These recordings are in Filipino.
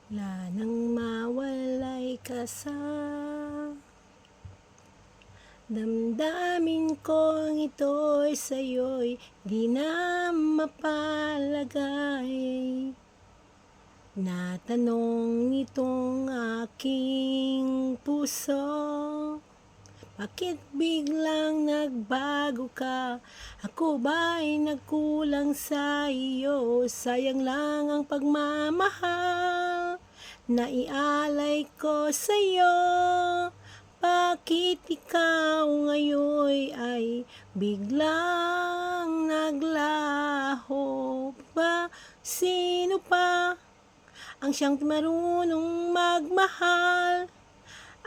Wala nang mawalay ka sa damdamin kong ito'y sa'yo'y di na mapalagay. Natanong nitong aking puso, bakit biglang nagbago ka? Ako ba'y nagkulang sa iyo? Sayang lang ang pagmamahal na ialay ko sa'yo. Bakit ikaw ngayon ay biglang naglaho ba? Sino pa ang siyang marunong magmahal?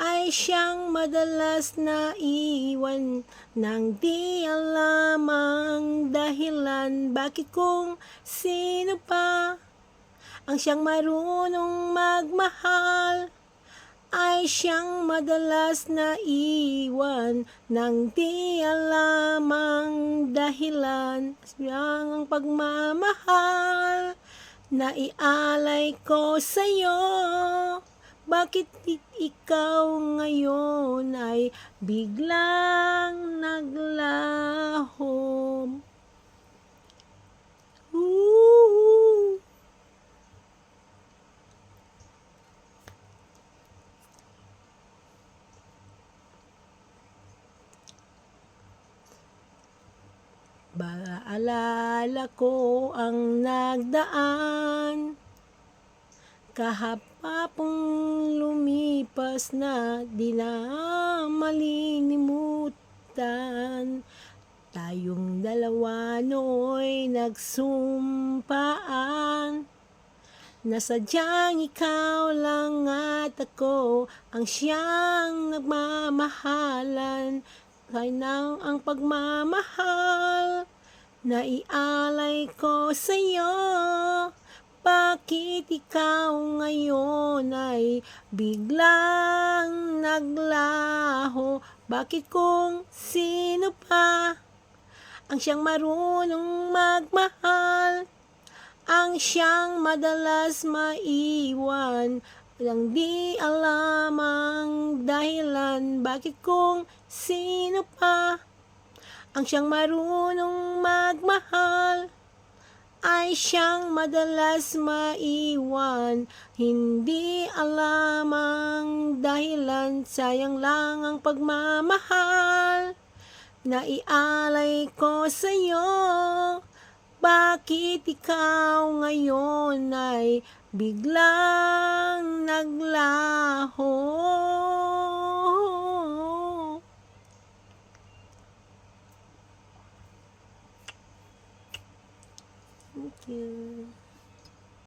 Ay siyang madalas na iwan nang di alam ang dahilan. Bakit kung sino pa ang siyang marunong magmahal, ay siyang madalas na iwan nang di alam ang dahilan. Siyang ang pagmamahal na ialay ko sa'yo. Bakit ikaw ngayon ay biglang naglaho? Ooh. Baalala ko ang nagdaan, kahapong lumipas na di na malilimutan. Tayong dalawa nooy nagsumpaan na sadyang ikaw lang at ako ang siyang nagmamahalan. Kaya ang pagmamahal na ialay ko sa'yo. Bakit ikaw ngayon ay biglang naglaho? Bakit kung sino pa ang siyang marunong magmahal, ang siyang madalas maiwan nang di alam ang dahilan? Bakit kung sino pa ang siyang marunong magmahal, ay siyang madalas maiwan, hindi alam ang dahilan? Sayang lang ang pagmamahal na ialay ko sa'yo. Bakit ikaw ngayon ay biglang naglaho? Thank you.